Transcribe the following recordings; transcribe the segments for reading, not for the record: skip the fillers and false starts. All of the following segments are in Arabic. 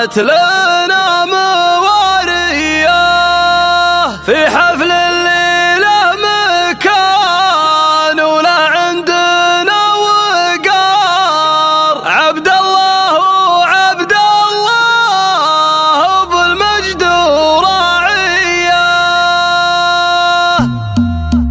كانت لنا موارية في حفل الليلة مكان ولا عندنا وقار. عبد الله بالمجد وراعية.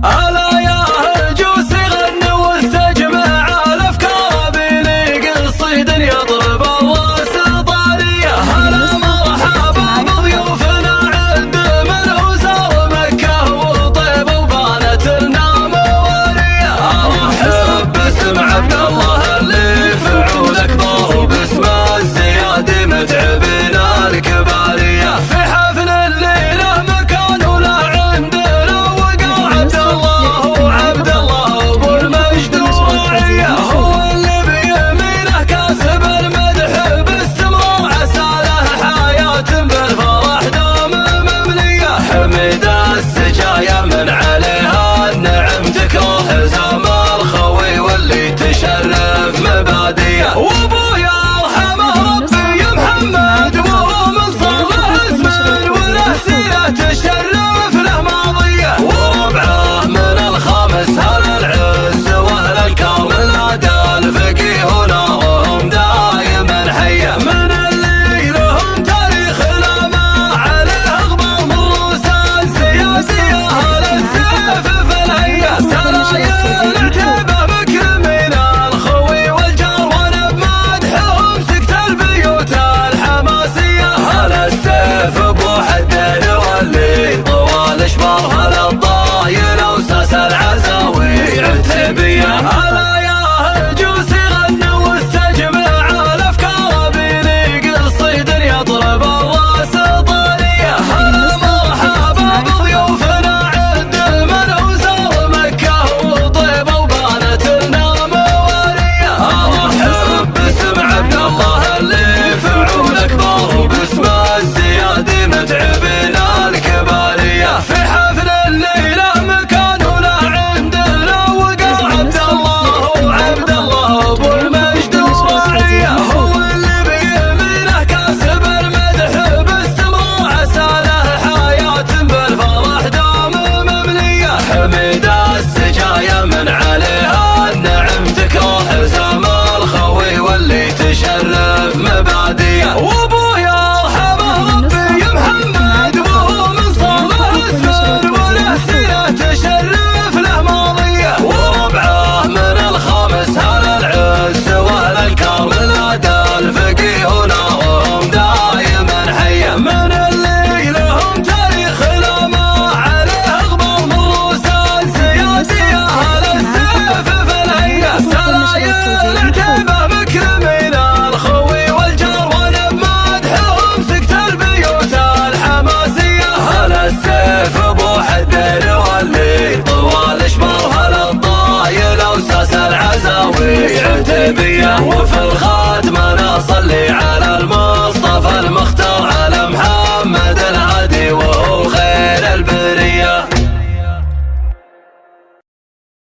ألا يا هجوس غنوا واستجمع الأفكار بليق الصيد يضرب الواسطانية. هلا مرحبا بضيوفنا عند من وزار مكة وطيب وبانت لنا موارية. أرحب باسم عبد الله اللي فعولك ضار باسم الزيادي متعبنا الكبارية. في حفل الليلة مكان ولا عندنا وقار. عبد الله ابو المجد وراعية. هو اللي بيمينه كاسب المدح باستمرار. عسى له حياة بالفرح دام مملية. حمد السجايا من عليها النعم تكره. حزام الخوي واللي تشرف مباديه. وابويا ارحمه ربي يا محمد وهو من صالح اسم وله سيرة تشرف له ماضيه. وربعه من الخامس هل العز واهل الكرم نادى الفقيه ونارهم دايما حيه. من اللي لهم تاريخ لا ما عليه غبار من رؤوس السياسيه. اهل السيف في الهيه. سرايا العتيبه مكرمين الخوي والجار وانا بمدحهم سكت البيوت الحماسيه. اهل السيف ابو حدين واللي طوال اشبار. هلا الضايل وساس العزاوي عتيبيه. هلا يا هجوس غنوا واستجمع الافكار بليق الصيد يضرب الواسطانيه. هلا مرحبا بضيوفنا عند من وزار مكه وطيب وبانت لنا موارية. ارحب باسم عبد الله اللي فعولك ضار باسم الزيادي متعبنا الكبارية. في حفل الليلة مكان ولا عندنا وقار. عبد الله ابو المجد وراعية. هو اللي بيمينه كاسب المدح باستمرار. عسى له حياة بالفرح دام مملية. حمد السجايا من عليها النعم تكره. حزام الخوي واللي تشرف مباديه. وابويا ارحمه ربي يا محمد وهو من صالح اسم وله سيرة تشرف له ماضيه. وربعه من الخامس هل العز واهل الكرم نادى الفقيه ونارهم دايما حيه. من اللي لهم تاريخ لا ما عليه غبار من رؤوس السياسيه. اهل السيف في الهيه. سرايا العتيبه مكرمين الخوي والجار وانا بمدحهم سكت البيوت الحماسيه. هلا السيف ابو حدين واللي طوال اشبار. هلا الضايل وساس العزاوي عتيبيه. وفي الخاتمه نصلي على